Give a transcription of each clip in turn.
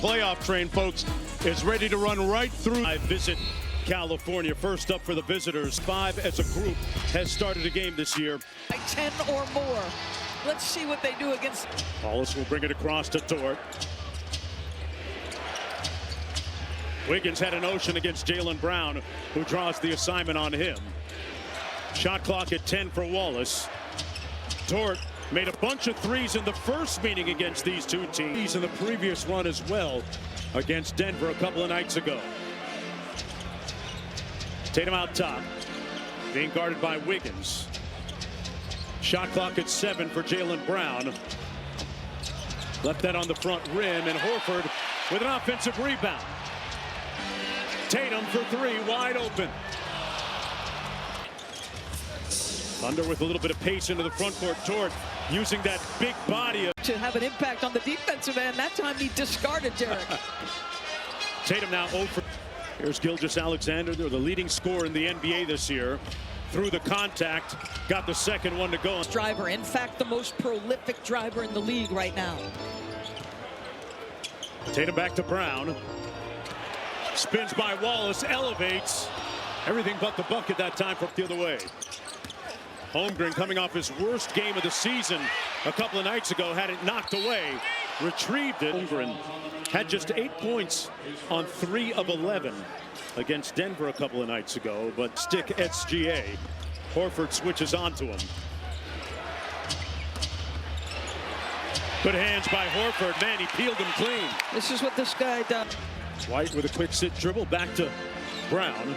playoff train, folks, is ready to run right through. I visit California. First up for the visitors. 5 as a group has started a game this year. 10 or more. Let's see what they do against. Wallace will bring it across to Dort. Wiggins had an ocean against Jaylen Brown, who draws the assignment on him. Shot clock at 10 for Wallace. Dort made a bunch of threes in the first meeting against these two teams, in the previous run as well against Denver a couple of nights ago. Tatum out top, being guarded by Wiggins. Shot clock at 7 for Jaylen Brown. Left that on the front rim, and Horford with an offensive rebound. Tatum for 3, wide open. Thunder with a little bit of pace into the front court. Dort using that big body to have an impact on the defensive end. That time he discarded Derek. Tatum now 0 for. Here's Gilgeous-Alexander. They're the leading scorer in the NBA this year. Through the contact, got the second one to go. Driver, in fact, the most prolific driver in the league right now. Tatum back to Brown. Spins by Wallace, elevates. Everything but the bucket that time from the other way. Holmgren, coming off his worst game of the season a couple of nights ago, had it knocked away, retrieved it. Holmgren had just 8 points on 3 of 11 against Denver a couple of nights ago, but stick SGA. Horford switches onto him. Good hands by Horford. Man, he peeled him clean. This is what this guy does. White with a quick sit dribble back to Brown.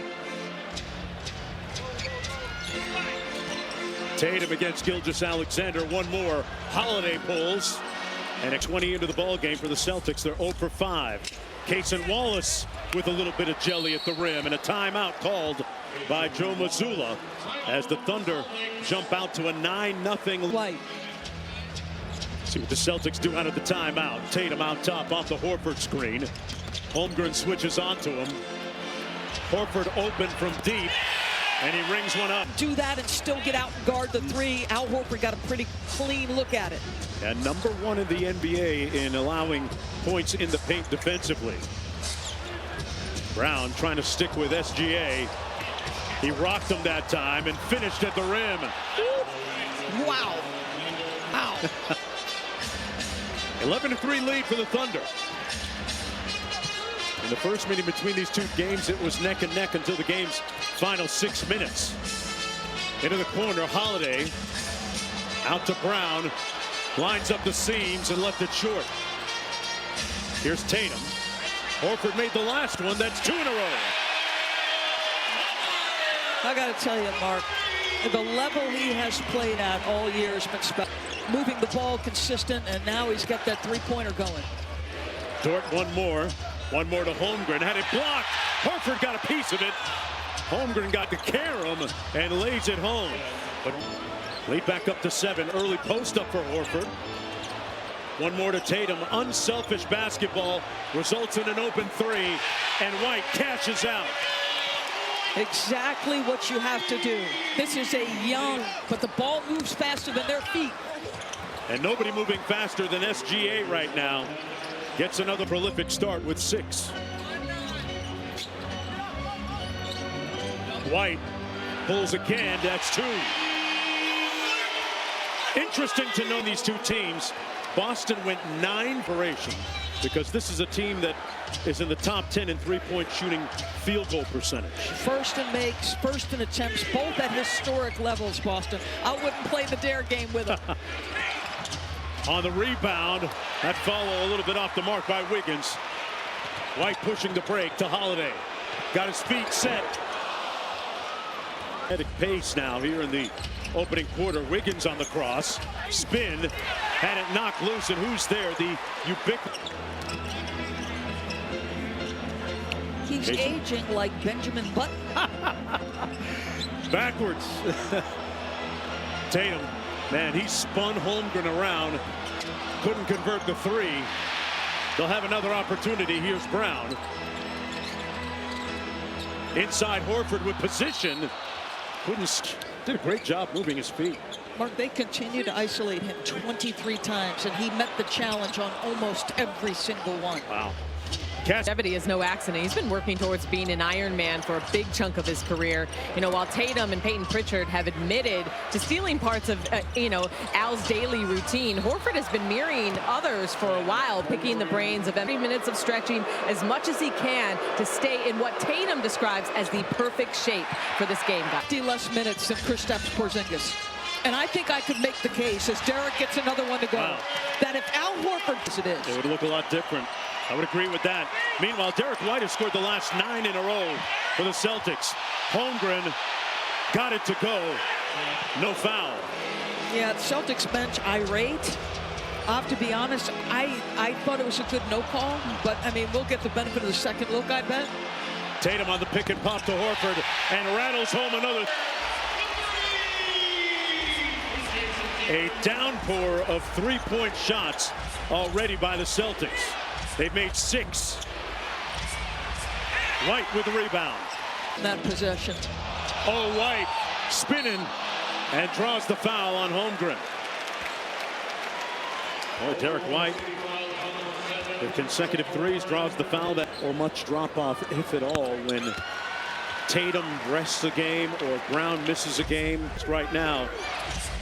Tatum against Gilgeous-Alexander. One more. Holiday pulls. And at 20 into the ball game for the Celtics. They're 0 for 5. Cason Wallace with a little bit of jelly at the rim, and a timeout called by Joe Mazzulla as the Thunder jump out to a 9-0 White. See what the Celtics do out of the timeout. Tatum out top off the Horford screen. Holmgren switches onto him. Horford open from deep, and he rings one up. Do that and still get out and guard the 3. Al Horford got a pretty clean look at it. And number 1 in the NBA in allowing points in the paint defensively. Brown trying to stick with SGA. He rocked him that time and finished at the rim. Wow. Wow. 11-3 lead for the Thunder. In the first meeting between these two games, it was neck and neck until the game's final 6 minutes. Into the corner, Holiday out to Brown. Lines up the seams and left it short. Here's Tatum. Horford made the last one. That's 2 in a row. I got to tell you, Mark, the level he has played at all year has been special. Moving the ball consistent, and now he's got that 3-pointer going. Dort one more. One more to Holmgren. Had it blocked. Horford got a piece of it. Holmgren got to carry him and lays it home. But lead back up to 7. Early post up for Horford. One more to Tatum. Unselfish basketball results in an open 3. And White cashes out. Exactly what you have to do. This is a young, but the ball moves faster than their feet. And nobody moving faster than SGA right now. Gets another prolific start with 6. White pulls again. That's 2. Interesting to know these two teams. Boston went 9 for 8 because this is a team that is in the top 10 in 3-point shooting field goal percentage. First in makes, first in attempts, both at historic levels, Boston. I wouldn't play the dare game with them. On the rebound, that follow a little bit off the mark by Wiggins. White pushing the break to Holiday. Got his feet set. At pace now here in the opening quarter. Wiggins on the cross. Spin. Had it knocked loose, and who's there? The ubiquitous. He's aging like Benjamin Button. Backwards. Tatum. Man, he spun Holmgren around. Couldn't convert the 3. They'll have another opportunity. Here's Brown. Inside Horford with position. Did a great job moving his feet. Mark, they continue to isolate him 23 times, and he met the challenge on almost every single one. Wow. Longevity is no accident. He's been working towards being an Iron Man for a big chunk of his career. You know, while Tatum and Peyton Pritchard have admitted to stealing parts of, Al's daily routine, Horford has been mirroring others for a while, picking the brains of every minutes of stretching as much as he can to stay in what Tatum describes as the perfect shape for this game. 50 less minutes than Kristaps Porzingis. And I think I could make the case, as Derek gets another one to go, that if Al Horford, as it is, it would look a lot different. I would agree with that. Meanwhile, Derek White has scored the last 9 in a row for the Celtics. Holmgren got it to go. No foul. Yeah, the Celtics bench irate. I have to be honest, I thought it was a good no call, but I mean, we'll get the benefit of the second look, I bet. Tatum on the pick and pop to Horford and rattles home another. A downpour of three-point shots already by the Celtics. They've made 6. White with the rebound. That possession. Oh, White spinning and draws the foul on Holmgren. Oh, Derek White with consecutive threes draws the foul. That or much drop off, if at all, when Tatum rests a game or Brown misses a game. Right now,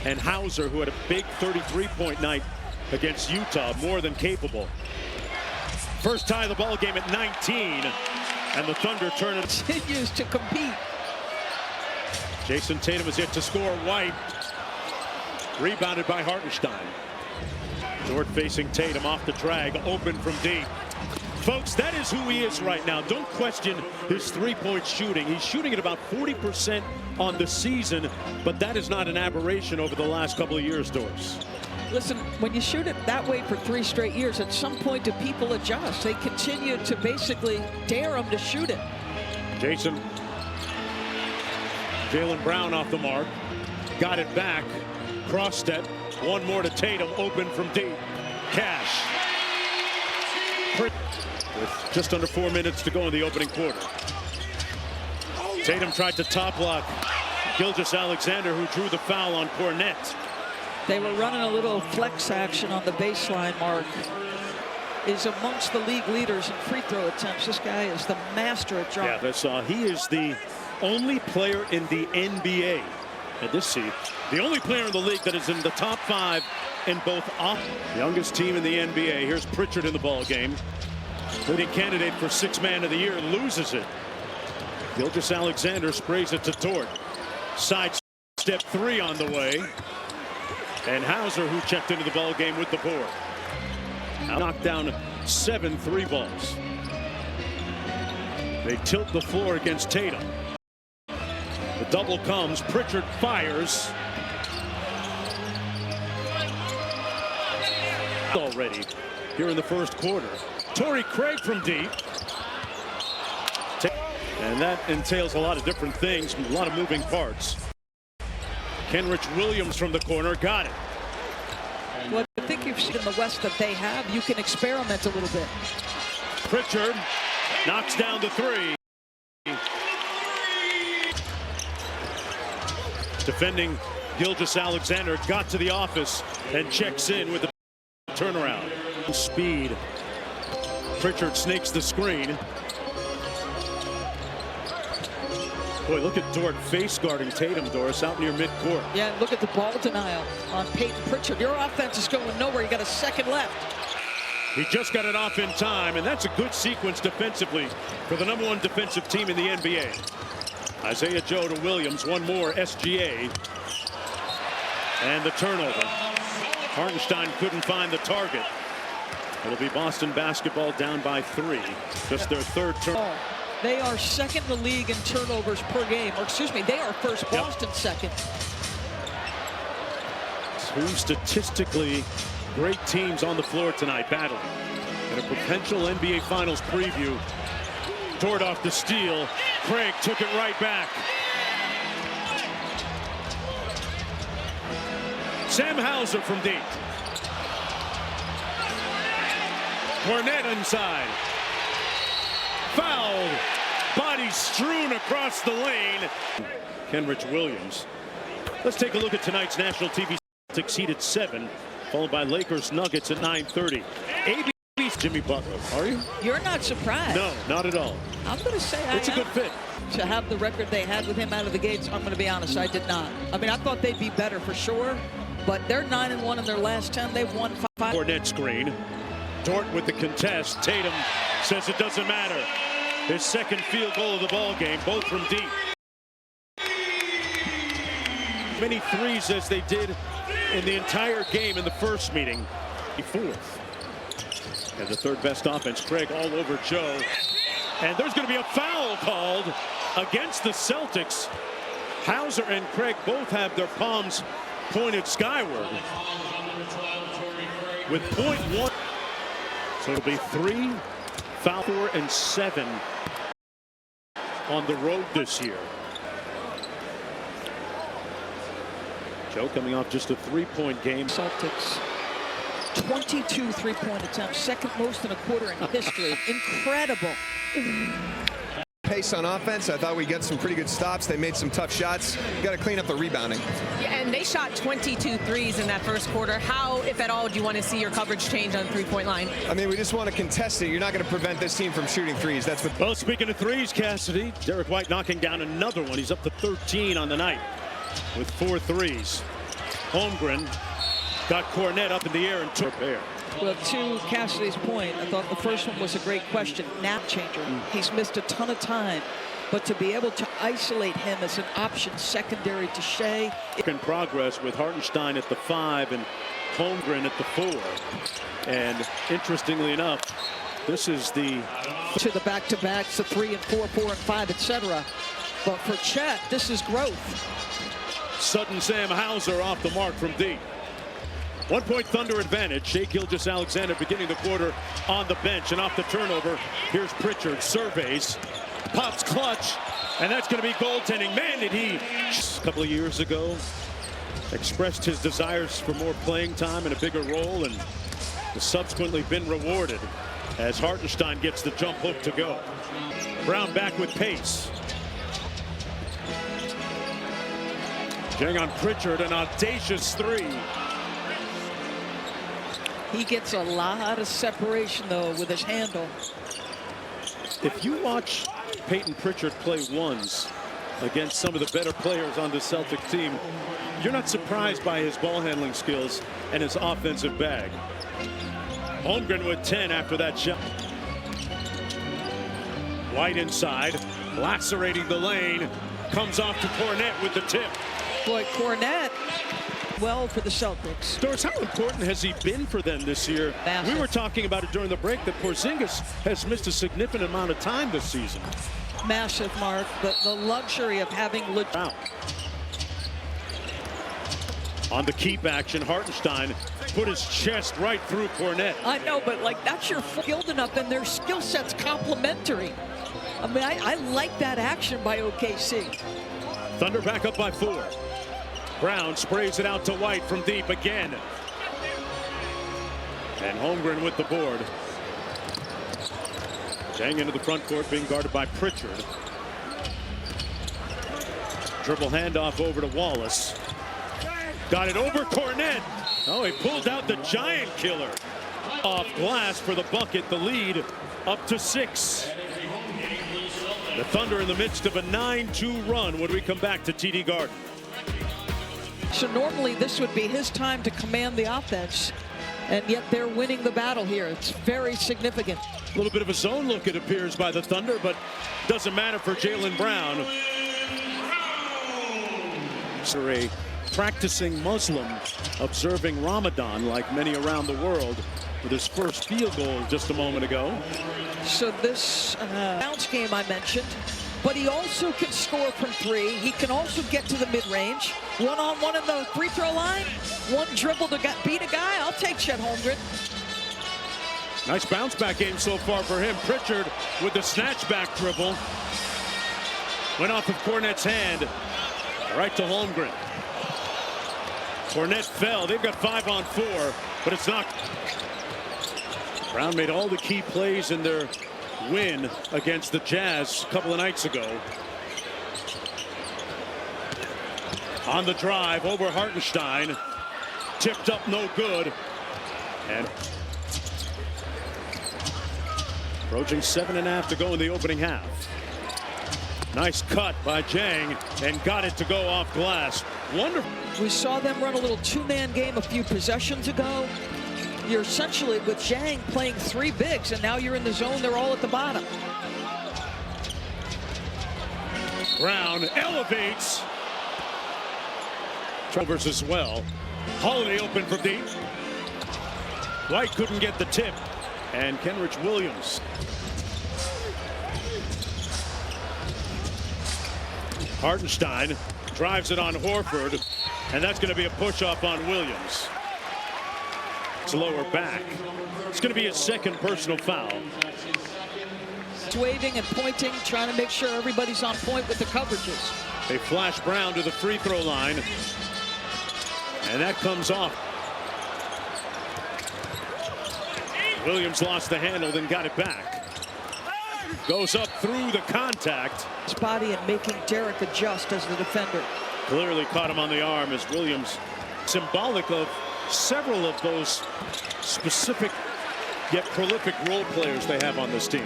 and Hauser, who had a big 33-point night against Utah, more than capable. First tie of the ball game at 19, and the Thunder turn it. Continues to compete. Jason Tatum is yet to score. White rebounded by Hartenstein. Dort facing Tatum off the drag, open from deep. Folks, that is who he is right now. Don't question his three-point shooting. He's shooting at about 40% on the season, but that is not an aberration over the last couple of years, Doris. Listen, when you shoot it that way for 3 straight years, at some point do people adjust? They continue to basically dare him to shoot it. Jason. Jaylen Brown off the mark. Got it back. Cross step. One more to Tatum. Open from deep. Cash. With just under 4 minutes to go in the opening quarter. Tatum tried to top block Gilgeous-Alexander, who drew the foul on Cornette. They were running a little flex action on the baseline. Mark is amongst the league leaders in free throw attempts. This guy is the master at driving. Yeah, that's he is the only player in the NBA at this seed. The only player in the league that is in the top 5 in both youngest team in the NBA. Here's Pritchard in the ball game. Leading candidate for 6th man of the year, loses it. Gilgeous-Alexander sprays it to Dort. Side step 3 on the way. And Hauser, who checked into the ball game with the board. Knocked down 7 3 balls. They tilt the floor against Tatum. The double comes. Pritchard fires. Already here in the first quarter. Torrey Craig from deep. And that entails a lot of different things, a lot of moving parts. Kenrich Williams from the corner, got it. Well, I think you've seen in the West that they have. You can experiment a little bit. Pritchard knocks down the 3. Defending Gilgeous-Alexander got to the office and checks in with the turnaround. Speed. Pritchard snakes the screen. Boy, look at Dort face guarding Tatum, Doris, out near midcourt. Yeah, look at the ball denial on Peyton Pritchard. Your offense is going nowhere. You got a second left. He just got it off in time, and that's a good sequence defensively for the #1 defensive team in the NBA. Isaiah Joe to Williams, one more SGA. And the turnover. Hartenstein couldn't find the target. It'll be Boston basketball down by 3. Just their 3rd turn. They are second in the league in turnovers per game. Or excuse me, they are first. Boston second. 2 statistically great teams on the floor tonight battling. And a potential NBA Finals preview. Dort off the steal. Craig took it right back. Sam Hauser from deep. Cornette inside. Fouled. Body strewn across the lane. Kenrich Williams. Let's take a look at tonight's national TV. Celtics seeded 7, followed by Lakers Nuggets at 9:30. ABC Jimmy Butler. Are you? You're not surprised. No, not at all. I'm going to say it's a good fit. To have the record they had with him out of the gates, I'm going to be honest, I did not. I mean, I thought they'd be better for sure, but they're 9-1 in their last 10. They've won 5. Cornet screen. Dort with the contest. Tatum says it doesn't matter. His second field goal of the ball game, both from deep. Many threes as they did in the entire game in the first meeting. Fourth. And the third best offense. Craig all over Joe. And there's going to be a foul called against the Celtics. Hauser and Craig both have their palms pointed skyward. With .1. So it'll be 3, foul 4, and 7 on the road this year. Joe coming off just a 3-point game. Celtics 22 3-point attempts, second most in a quarter in history. Incredible. Pace on offense. I thought we'd get some pretty good stops. They made some tough shots. Got to clean up the rebounding. Yeah, and they shot 22 threes in that first quarter. How, if at all, do you want to see your coverage change on three-point line? I mean, we just want to contest it. You're not going to prevent this team from shooting threes. That's what. Well, speaking of threes, Cassidy, Derek White knocking down another one. He's up to 13 on the night with 4 threes. Holmgren got Cornet up in the air and took air. Well, to Cassidy's point, I thought the first one was a great question. Nap changer. He's missed a ton of time, but to be able to isolate him as an option secondary to Shea. In progress with Hartenstein at the 5 and Holmgren at the 4. And interestingly enough, this is the to the back-to-backs, the 3 and 4, 4 and 5, etc. But for Chet, this is growth. Sudden Sam Hauser off the mark from deep. 1-point Thunder advantage. Shai Gilgeous-Alexander beginning the quarter on the bench, and off the turnover, here's Pritchard, surveys, pops clutch, and that's going to be goaltending. Man, did he, a couple of years ago, expressed his desires for more playing time and a bigger role, and has subsequently been rewarded as Hartenstein gets the jump hook to go. Brown back with pace. Jang on Pritchard, an audacious 3. He gets a lot of separation, though, with his handle. If you watch Peyton Pritchard play ones against some of the better players on the Celtic team, you're not surprised by his ball handling skills and his offensive bag. Holmgren with 10 after that shot. White inside, lacerating the lane, comes off to Cornet with the tip. Boy, Cornet, well for the Celtics. Doris, how important has he been for them this year? Massive. We were talking about it during the break that Porzingis has missed a significant amount of time this season. Massive, Mark, but the luxury of having out. On the keep action, Hartenstein put his chest right through Cornet. I know, but like that's your skilled enough, and their skill set's complementary. I mean, I like that action by OKC. Thunder back up by 4. Brown sprays it out to White from deep again. And Holmgren with the board. Jang into the front court, being guarded by Pritchard. Dribble handoff over to Wallace. Got it over Cornet. Oh, he pulled out the giant killer. Off glass for the bucket, the lead up to 6. The Thunder in the midst of a 9-2 run when we come back to TD Garden. So normally this would be his time to command the offense, and yet they're winning the battle here. It's very significant. A little bit of a zone look, it appears, by the Thunder, but doesn't matter for Jaylen Brown. A practicing Muslim observing Ramadan like many around the world with his first field goal just a moment ago. So this bounce game I mentioned, but he also can score from 3. He can also get to the mid-range. One-on-one in the free throw line. One dribble to beat a guy. I'll take Chet Holmgren. Nice bounce back game so far for him. Pritchard with the snatch back dribble. Went off of Cornet's hand. Right to Holmgren. Cornet fell. They've got 5 on 4, but it's not. Brown made all the key plays in their win against the Jazz a couple of nights ago. On the drive over Hartenstein. Tipped up, no good. And Approaching 7.5 to go in the opening half. Nice cut by Jang and got it to go off glass. Wonderful. We saw them run a little two-man game a few possessions ago. You're essentially with Jang playing three bigs, and now you're in the zone. They're all at the bottom. Brown elevates. Travers as well. Holiday open for deep. White couldn't get the tip. And Kenrich Williams. Hartenstein drives it on Horford, and that's going to be a push-off on Williams. It's lower back. It's going to be his second personal foul. Waving and pointing, trying to make sure everybody's on point with the coverages. They flash Brown to the free throw line, and that comes off. Williams lost the handle, then got it back. Goes up through the contact. His body and making Derek adjust as the defender. Clearly caught him on the arm as Williams, symbolic of several of those specific yet prolific role players they have on this team.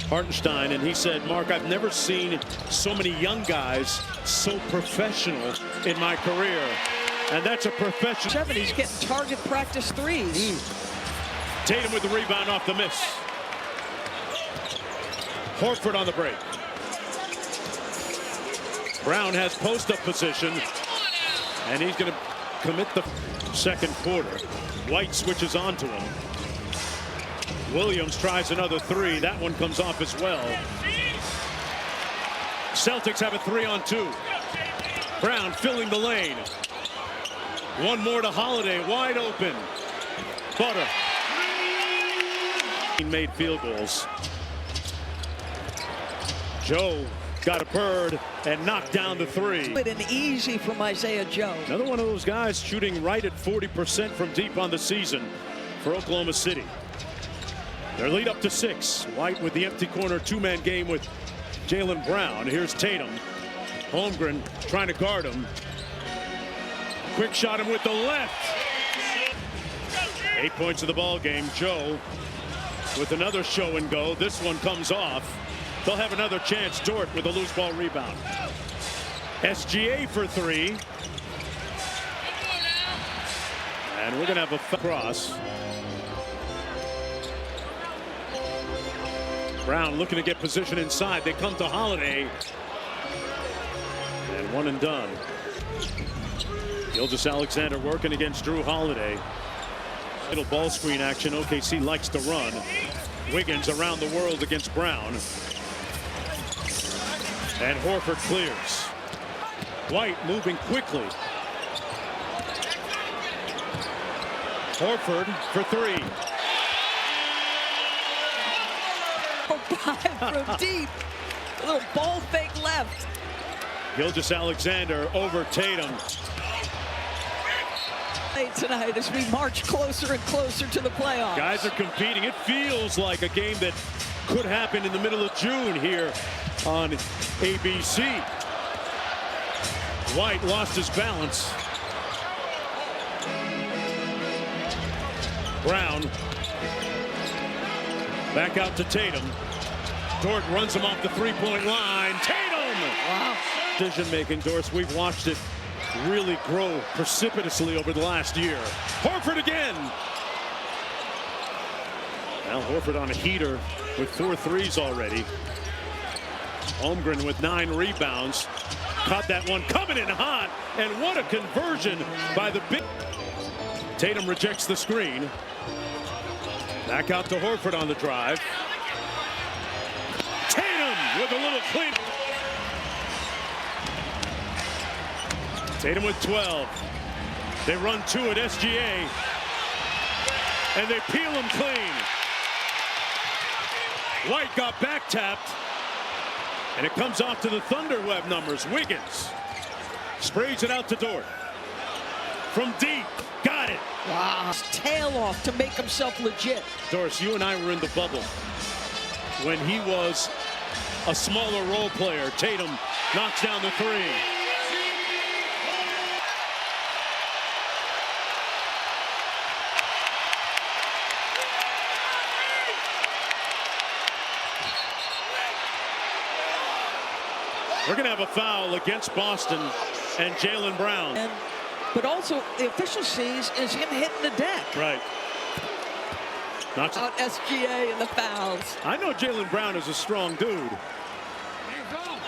Hartenstein, and he said, Mark, I've never seen so many young guys so professional in my career. And that's a professional. He's getting target practice threes. Tatum with the rebound off the miss. Horford on the break. Brown has post-up position, and he's going to commit the second quarter. White switches onto him. Williams tries another three. That one comes off as well. Celtics have a 3-on-2. Brown filling the lane. One more to Holiday, wide open. Butter. Made field goals. Joe got a bird and knocked down the three. And easy from Isaiah Joe. Another one of those guys shooting right at 40% from deep on the season for Oklahoma City. Their lead up to 6. White with the empty corner two-man game with Jaylen Brown. Here's Tatum. Holmgren trying to guard him. Quick shot him with the left. 8 points of the ball game. Joe with another show and go. This one comes off. They'll have another chance. Dort with a loose ball rebound. SGA for three. And we're going to have a cross. Brown looking to get position inside. They come to Holiday. And one and done. Gilgeous-Alexander working against Drew Holiday. Little ball screen action. OKC likes to run. Wiggins around the world against Brown. And Horford clears. White moving quickly. Horford for three. 5 from deep. A little ball fake left. Gilgeous-Alexander over Tatum. Tonight as we march closer and closer to the playoffs. Guys are competing. It feels like a game that could happen in the middle of June here on ABC. White lost his balance. Brown back out to Tatum. Dort runs him off the three-point line. Tatum! Wow. Decision making, Doris. We've watched it really grow precipitously over the last year. Horford again. Now Horford on a heater with 4 threes already. Holmgren with 9 rebounds. Caught that one coming in hot. And what a conversion by the big. Tatum rejects the screen. Back out to Horford on the drive. Tatum with a little clean. Tatum with 12. They run 2 at SGA. And they peel him clean. White got back tapped. And it comes off to the Thunderweb numbers. Wiggins sprays it out to Dort. From deep. Got it. Wow. Tail off to make himself legit. Doris, you and I were in the bubble when he was a smaller role player. Tatum knocks down the three. We're going to have a foul against Boston and Jaylen Brown. But also, the official sees is him hitting the deck. Right. Not out SGA and the fouls. I know Jaylen Brown is a strong dude.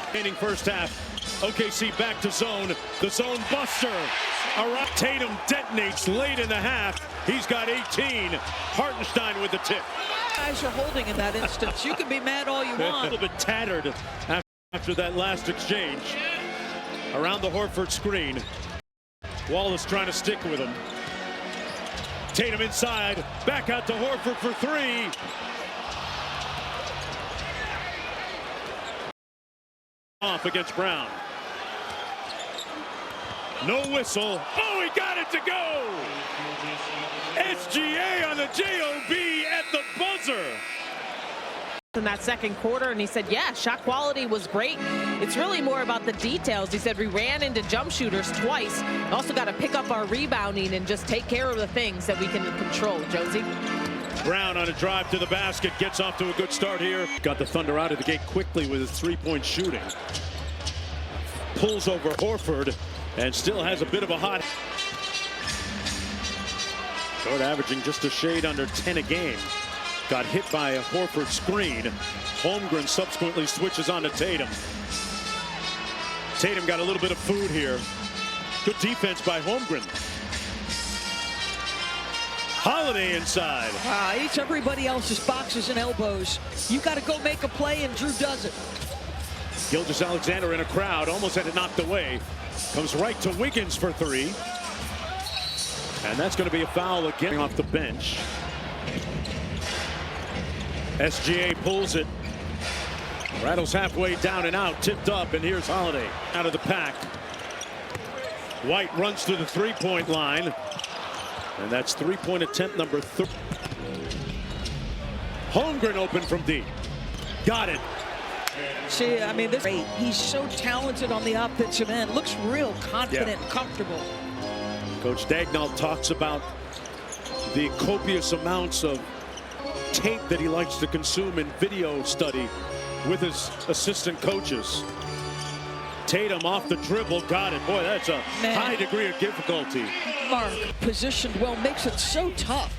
Remaining first half. OKC back to zone. The zone buster. Tatum detonates late in the half. He's got 18. Hartenstein with the tip. Guys are holding in that instance. You can be mad all you want. A little bit tattered after that last exchange. Around the Horford screen. Wallace trying to stick with him. Tatum inside. Back out to Horford for three. Off against Brown. No whistle. Oh, he got it to go. SGA on the JOB at the buzzer. In that second quarter, and he said, yeah, shot quality was great. It's really more about the details. He said we ran into jump shooters twice. Also got to pick up our rebounding and just take care of the things that we can control. Josie. Brown on a drive to the basket, gets off to a good start here. Got the Thunder out of the gate quickly with his three-point shooting. Pulls over Horford and still has a bit of a hot. Short averaging just a shade under 10 a game. Got hit by a Horford screen. Holmgren subsequently switches on to Tatum. Tatum got a little bit of food here. Good defense by Holmgren. Holiday inside. Eats everybody else's boxes and elbows. You got to go make a play, and Drew does it. Gilgeous-Alexander in a crowd, almost had it knocked away. Comes right to Wiggins for three. And that's going to be a foul again off the bench. SGA pulls it. Rattles halfway down and out, tipped up, and here's Holiday out of the pack. White runs to the three-point line. And that's three-point attempt number 3. Holmgren open from deep. Got it. See, I mean, this great. He's so talented on the offensive end. Looks real confident and comfortable. Coach Dagnall talks about the copious amounts of tape that he likes to consume in video study with his assistant coaches. Tatum off the dribble, got it. Boy, that's a high degree of difficulty. Mark, positioned well, makes it so tough.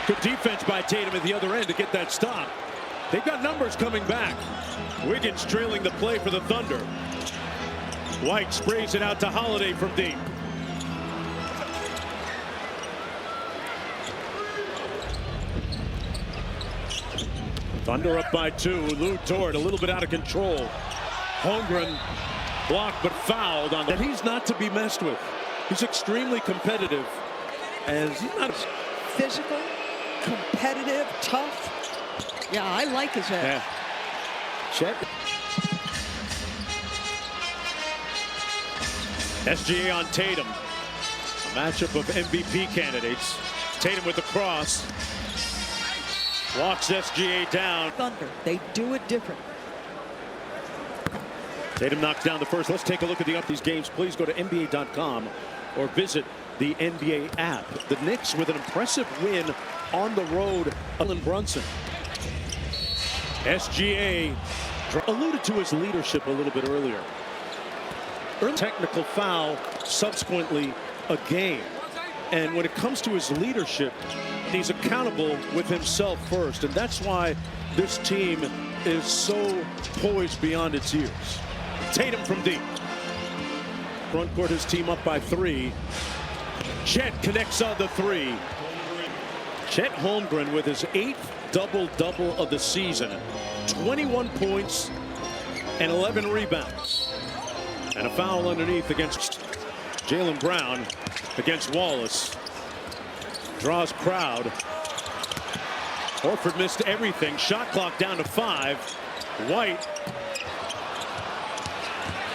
Good defense by Tatum at the other end to get that stop. They've got numbers coming back. Wiggins trailing the play for the Thunder. White sprays it out to Holiday from deep. Thunder up by 2. Lou Dort a little bit out of control. Holmgren blocked but fouled on that. He's not to be messed with. He's extremely competitive. As he's not physical, competitive, tough. Yeah, I like his head. Yeah. Chet. SGA on Tatum. A matchup of MVP candidates. Tatum with the cross. Walks SGA down. Thunder, they do it different. Tatum knocks down the first. Let's take a look at these games. Please go to NBA.com or visit the NBA app. The Knicks with an impressive win on the road. Jalen Brunson. SGA alluded to his leadership a little bit earlier. Technical foul, subsequently a game. And when it comes to his leadership, he's accountable with himself first. And that's why this team is so poised beyond its years. Tatum from deep. Front court, his team up by 3. Chet connects on the 3. Chet Holmgren with his 8th double-double of the season. 21 points and 11 rebounds. And a foul underneath against Jaylen Brown against Wallace. Draws crowd. Horford missed everything. Shot clock down to 5. White.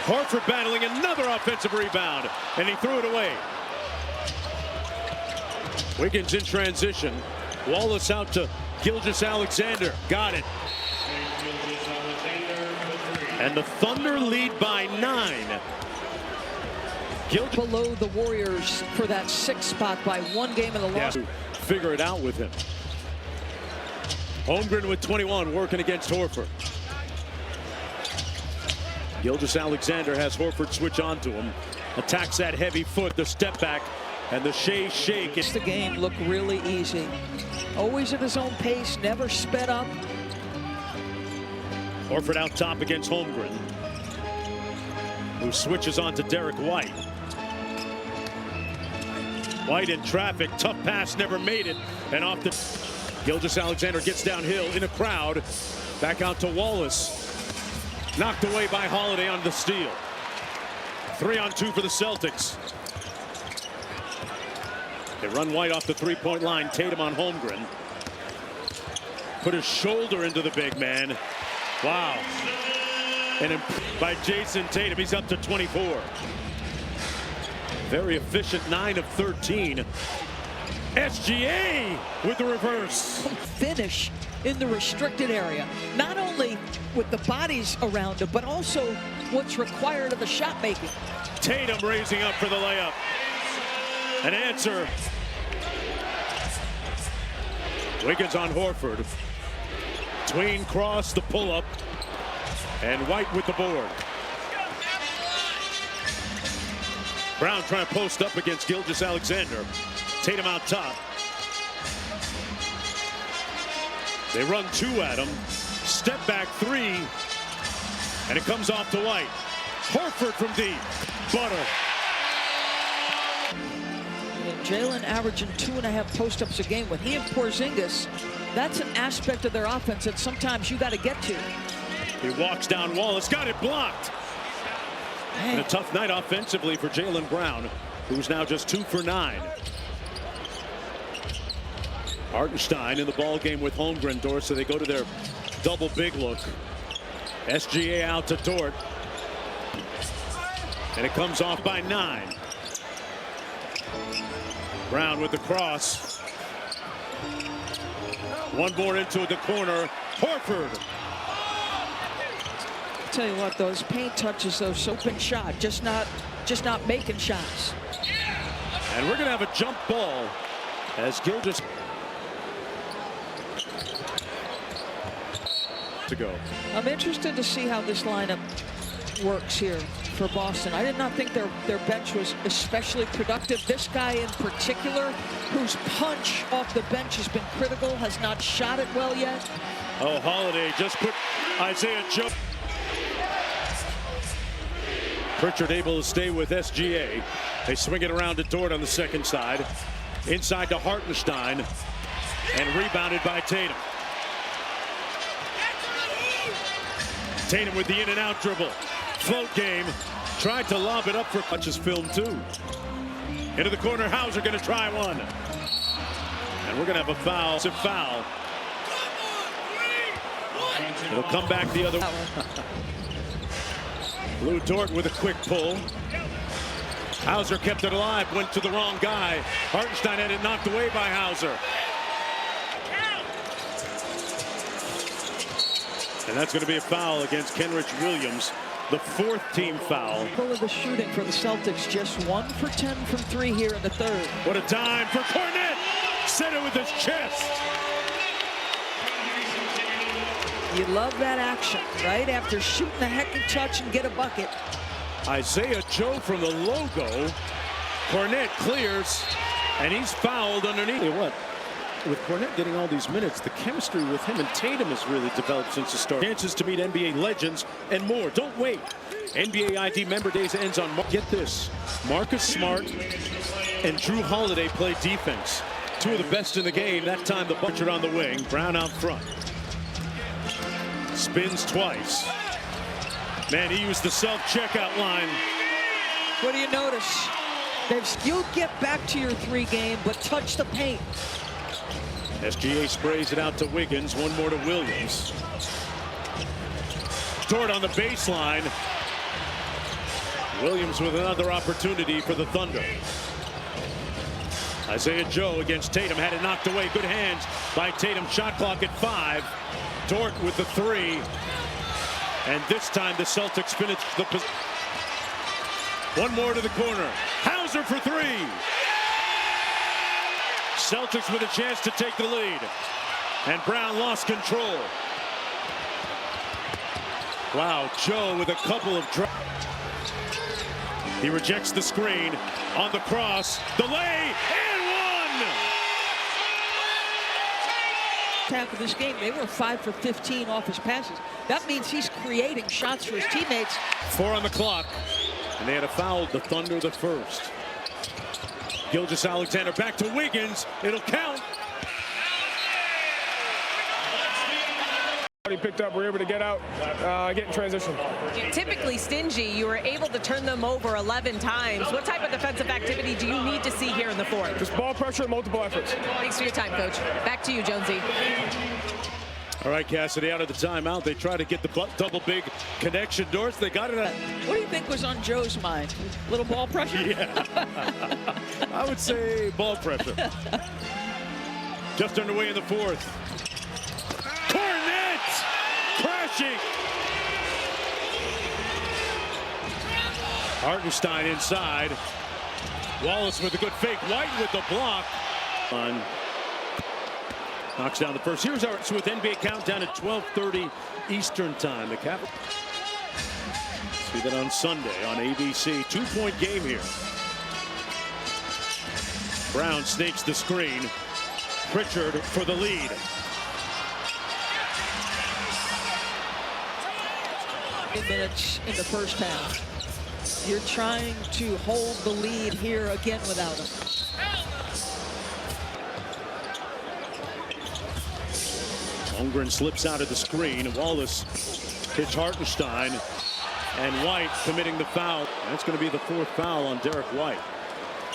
Horford battling another offensive rebound, and he threw it away. Wiggins in transition. Wallace out to Gilgeous-Alexander. Got it. And the Thunder lead by 9. Below the Warriors for that 6th spot by 1 game in the loss. Figure it out with him. Holmgren with 21 working against Horford. Gilgeous-Alexander has Horford switch onto him. Attacks that heavy foot, the step back, and the shake. The game looked really easy. Always at his own pace, never sped up. Horford out top against Holmgren, who switches on to Derek White. White in traffic, tough pass, never made it, and off the... Gilgeous-Alexander gets downhill in a crowd, back out to Wallace. Knocked away by Holiday on the steal. 3-on-2 for the Celtics. They run White off the three-point line. Tatum on Holmgren. Put his shoulder into the big man. Wow. And by Jason Tatum, he's up to 24. Very efficient, 9 of 13. SGA with the reverse. Finish in the restricted area. Not only with the bodies around him, but also what's required of the shot making. Tatum raising up for the layup. An answer. Wiggins on Horford. Tween cross, the pull-up. And White with the board. Brown trying to post up against Gilgeous-Alexander. Tatum out top. They run 2 at him. Step back 3. And it comes off to White. Horford from deep. Butter. Jalen averaging 2.5 post-ups a game. With he and Porzingis, that's an aspect of their offense that sometimes you got to get to. He walks down Wallace, got it blocked. And a tough night offensively for Jaylen Brown, who's now just 2 for 9. Hartenstein in the ball game with Holmgren, Dort, so they go to their double big look. SGA out to Dort. And it comes off by 9. Brown with the cross. One more into the corner. Horford. Tell you what, those paint touches, those open shot, just not making shots. And we're gonna have a jump ball as Gilgeous to go. I'm interested to see how this lineup works here for Boston. I did not think their bench was especially productive. This guy in particular, whose punch off the bench has been critical, has not shot it well yet. Oh, Holiday just put Isaiah Joe. Pritchard able to stay with SGA. They swing it around to Dort on the second side. Inside to Hartenstein. And rebounded by Tatum. Tatum with the in and out dribble. Float game. Tried to lob it up for touches film 2. Into the corner. Hauser going to try one. And we're going to have a foul. It's a foul. It'll come back the other way. Lou Dort with a quick pull. Hauser kept it alive, went to the wrong guy. Hartenstein had it knocked away by Hauser. And that's going to be a foul against Kenrich Williams, the 4th team foul. Full of the shooting for the Celtics, just 1 for 10 from 3 here in the 3rd. What a dime for Cornette. Set it with his chest. You love that action, right? After shooting a heck of a touch and get a bucket. Isaiah Joe from the logo. Cornette clears, and he's fouled underneath. Hey, what? With Cornette getting all these minutes, the chemistry with him and Tatum has really developed since the start. Chances to meet NBA legends and more. Don't wait. NBA ID member days ends on March. Get this. Marcus Smart and Drew Holiday play defense. 2 of the best in the game. That time the Butcher on the wing. Brown out front. Spins twice. Man, he used the self-checkout line. What do you notice? You'll get back to your 3 game, but touch the paint. SGA sprays it out to Wiggins. One more to Williams. Dort on the baseline. Williams with another opportunity for the Thunder. Isaiah Joe against Tatum. Had it knocked away. Good hands by Tatum. Shot clock at 5. Dort with the 3. And this time the Celtics finish the position. One more to the corner. Hauser for 3. Celtics with a chance to take the lead. And Brown lost control. Wow, Joe with a couple of he rejects the screen on the cross, the lay, and one! Half of this game, they were 5 for 15 off his passes. That means he's creating shots for his teammates. 4 on the clock, and they had a foul, the Thunder the first. Gilgeous-Alexander back to Wiggins, it'll count. He picked up, we're able to get out, get in transition. Typically stingy, you were able to turn them over 11 times. What type of defensive activity do you need to see here in the fourth? Just ball pressure, multiple efforts. Thanks for your time, Coach. Back to you, Jonesy. All right, Cassidy, out of the timeout. They try to get the double big connection. Doors, they got it. What do you think was on Joe's mind? Little ball pressure? Yeah. I would say ball pressure. Just underway in the fourth. Cornet crashing. Hartenstein inside. Wallace with a good fake. White with the block. Knocks down the first. Here's our Smith NBA countdown at 12:30 Eastern time. The Capitals. See that on Sunday on ABC. 2-point game here. Brown snakes the screen. Pritchard for the lead. Minutes in the first half. You're trying to hold the lead here again without him. Holmgren slips out of the screen. Wallace hits Hartenstein, and White committing the foul. That's going to be the fourth foul on Derek White.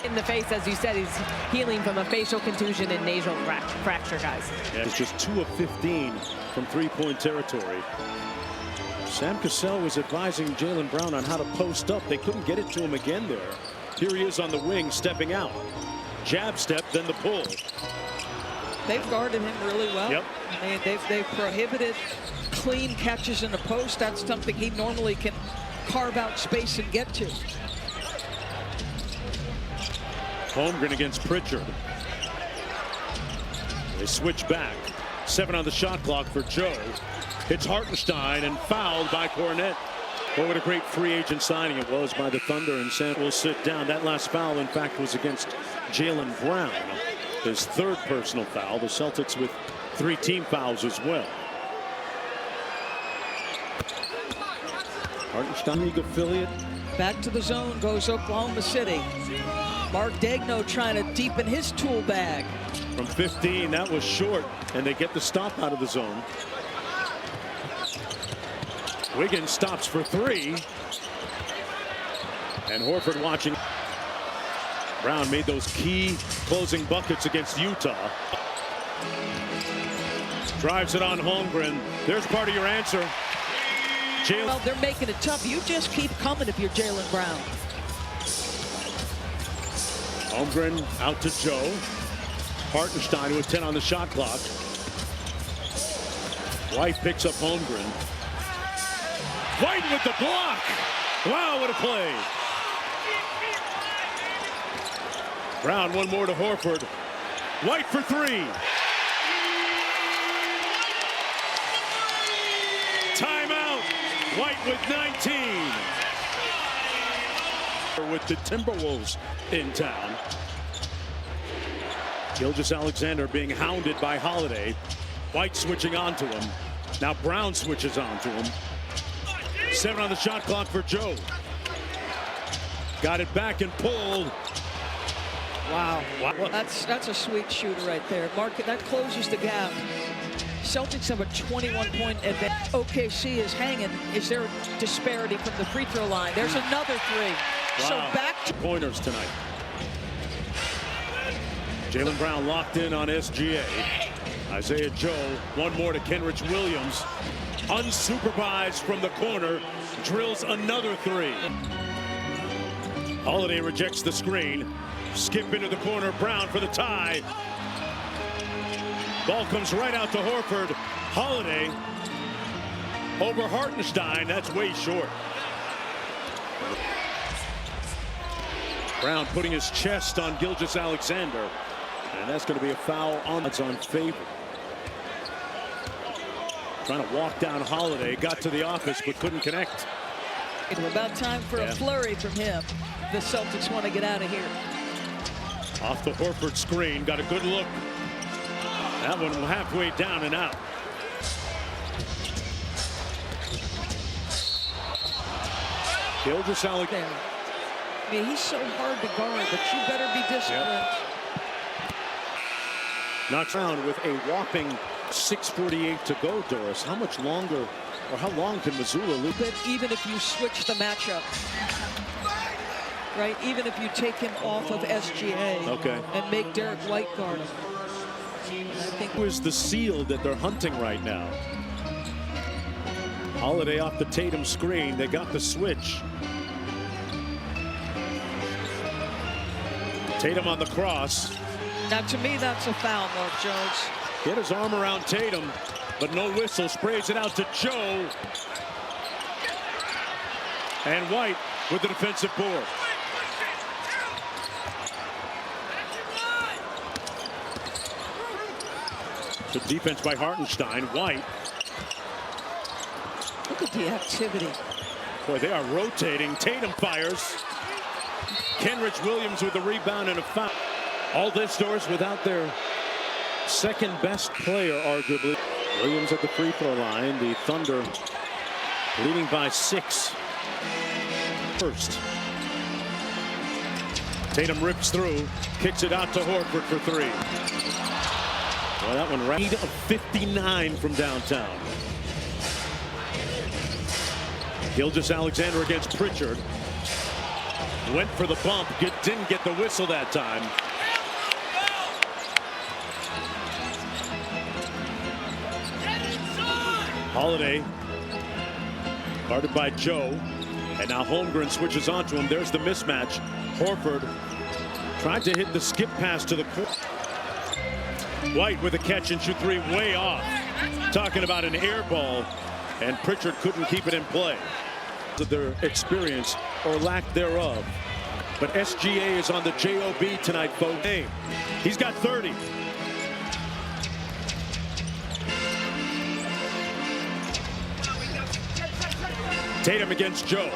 In the face, as you said, he's healing from a facial contusion and nasal fracture, guys. Yeah, it's just 2 of 15 from three-point territory. Sam Cassell was advising Jaylen Brown on how to post up. They couldn't get it to him again there. Here he is on the wing, stepping out. Jab step, then the pull. They've guarded him really well. Yep. I mean, they've prohibited clean catches in the post. That's something he normally can carve out space and get to. Holmgren against Pritchard. They switch back. 7 on the shot clock for Joe. Hits Hartenstein and fouled by Cornet. Well, what a great free agent signing it was by the Thunder, and Sam will sit down. That last foul, in fact, was against Jaylen Brown. His third personal foul. The Celtics with 3 team fouls as well. Hartenstein, League affiliate. Back to the zone goes Oklahoma City. Mark Degno trying to deepen his tool bag. From 15, that was short, and they get the stop out of the zone. Wiggins stops for 3. And Horford watching. Brown made those key closing buckets against Utah. Drives it on Holmgren. There's part of your answer. Well, they're making it tough. You just keep coming if you're Jaylen Brown. Holmgren out to Joe. Hartenstein with 10 on the shot clock. White picks up Holmgren. White with the block. Wow, what a play. Brown, one more to Horford. White for 3. Timeout. White with 19. With the Timberwolves in town. Gilgeous-Alexander being hounded by Holiday. White switching on to him. Now Brown switches on to him. 7 on the shot clock for Joe. Got it back and pulled. Wow. That's a sweet shooter right there. Mark, that closes the gap. Celtics have a 21-point advantage. OKC is hanging. Is there a disparity from the free throw line? There's another 3. Wow. So back to pointers tonight. Jaylen Brown locked in on SGA. Isaiah Joe, one more to Kenrich Williams. Unsupervised from the corner, drills another 3. Holiday rejects the screen. Skip into the corner, Brown for the tie. Ball comes right out to Horford. Holiday over Hartenstein. That's way short. Brown putting his chest on Gilgeous-Alexander. And that's going to be a foul on favor. Trying to walk down Holiday, got to the office but couldn't connect. About time for a flurry from him. The Celtics want to get out of here. Off the Horford screen, got a good look. That one halfway down and out. Gilgeous-Alexander. I mean, he's so hard to guard, but you better be disciplined. Knocks around with a whopping 6:48 to go, Doris. How much longer, or how long can Missoula lose? But even if you switch the matchup, right? Even if you take him off of SGA and make Derek White guard him. I think who is the seal that they're hunting right now? Holiday off the Tatum screen. They got the switch. Tatum on the cross. Now, to me, that's a foul, Mark Jones. Get his arm around Tatum, but no whistle. Sprays it out to Joe. And White with the defensive board. Good defense by Hartenstein. White. Look at the activity. Boy, they are rotating. Tatum fires. Kenrich Williams with the rebound and a foul. All this, Doris, without their second best player, arguably. Williams at the free throw line. The Thunder leading by 6. First. Tatum rips through, kicks it out to Horford for 3. Well, that one right of 59 from downtown. Gilgeous-Alexander against Pritchard. Went for the bump, didn't get the whistle that time. Holiday guarded by Joe, and now Holmgren switches onto him. There's the mismatch. Horford tried to hit the skip pass to the court. White with a catch and shoot 3 way off. Talking about an air ball, and Pritchard couldn't keep it in play. Their experience or lack thereof. But SGA is on the JOB tonight, folks. Hey, he's got 30. Tatum against Joe.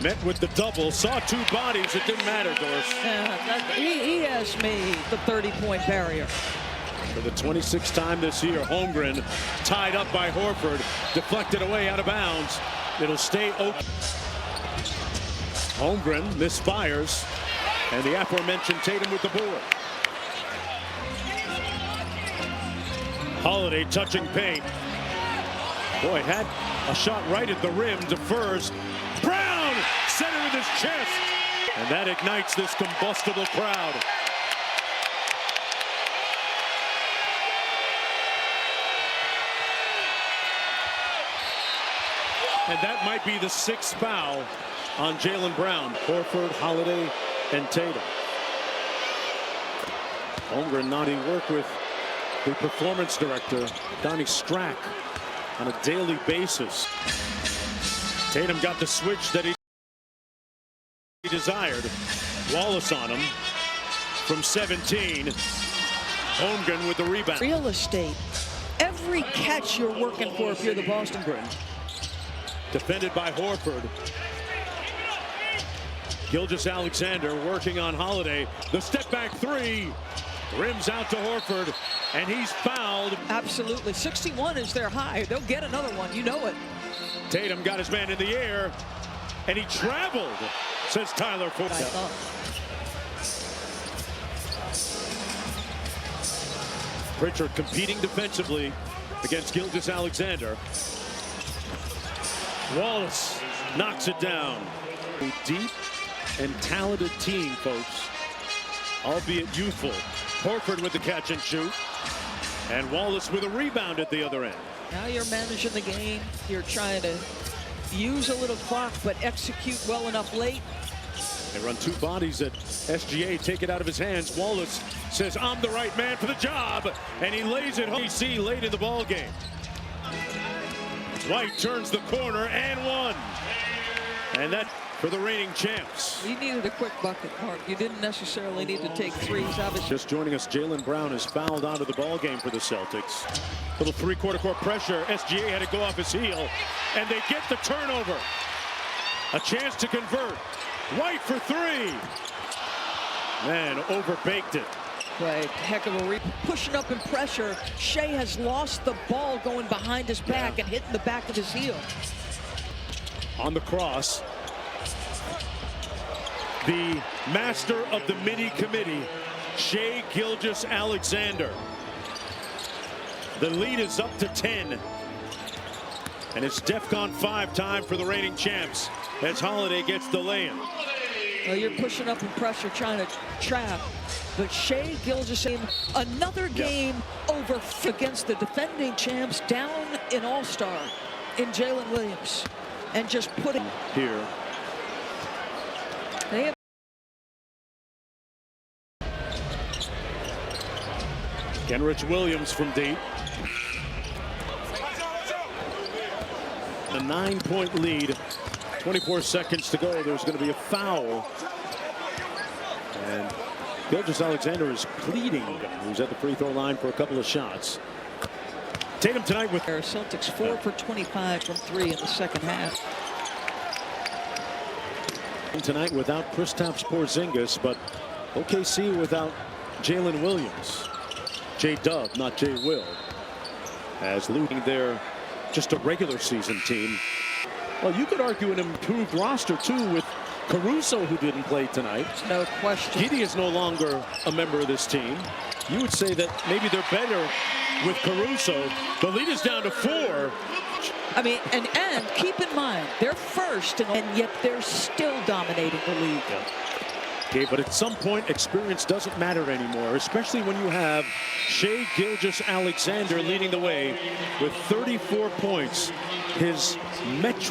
Met with the double, saw 2 bodies, it didn't matter, Doris. He has made the 30-point barrier. For the 26th time this year, Holmgren tied up by Horford, deflected away out of bounds. It'll stay open. Holmgren misfires, and the aforementioned Tatum with the board. Holiday touching paint. Boy, had a shot right at the rim, defers. Brown, center with his chest. And that ignites this combustible crowd. And that might be the 6th foul on Jaylen Brown. Horford, Holiday, and Tatum. Holmgren nodding work with the performance director, Donnie Strack, on a daily basis. Tatum got the switch that he desired. Wallace on him from 17. Holmgren with the rebound. Real estate. Every catch you're working for if you're the Boston Bruins. Defended by Horford. Gilgeous-Alexander working on Holiday. The step back 3. Rims out to Horford, and he's fouled. Absolutely. 61 is their high. They'll get another one. You know it. Tatum got his man in the air, and he traveled, says Tyler Ford. Pritchard competing defensively against Gilgeous-Alexander. Wallace knocks it down. A deep and talented team, folks, albeit youthful. Horford with the catch and shoot, and Wallace with a rebound at the other end. Now you're managing the game. You're trying to use a little clock, but execute well enough late. They run 2 bodies at SGA, take it out of his hands. Wallace says, I'm the right man for the job, and he lays it home. DC late in the ball game. White turns the corner and 1. And that for the reigning champs. You needed a quick bucket, Mark. You didn't necessarily need to take threes, obviously. Just joining us, Jaylen Brown is fouled out of the ball game for the Celtics. Little three-quarter court pressure. SGA had to go off his heel, and they get the turnover. A chance to convert. White for three. Man, overbaked it. Right, heck of a pushing up in pressure. Shea has lost the ball going behind his back and hitting the back of his heel. On the cross, the master of the mini committee, Shea Gilgeous-Alexander. The lead is up to 10. And it's DEFCON 5 time for the reigning champs as Holiday gets the lay-in. Well, you're pushing up in pressure, trying to trap. But Shea Gilgeous, another game over against the defending champs down in All-Star in Jalen Williams. And just putting here. They have Kenrich Williams from deep. A 9-point lead. 24 seconds to go. There's going to be a foul. And Gilgeous-Alexander is pleading. He's at the free throw line for a couple of shots. Tatum tonight with Celtics 4 for 25 from 3 in the second half. Tonight without Kristaps Porzingis, but OKC without Jalen Williams. J-Dub, not J-Will. As losing their just a regular season team. Well, you could argue an improved roster too with Caruso, who didn't play tonight. No question. Giddey is no longer a member of this team. You would say that maybe they're better with Caruso. The lead is down to 4. I mean, and keep in mind, they're first, and yet they're still dominating the league. Yeah. Okay, but at some point, experience doesn't matter anymore, especially when you have Shea Gilgeous-Alexander leading the way with 34 points. His metronome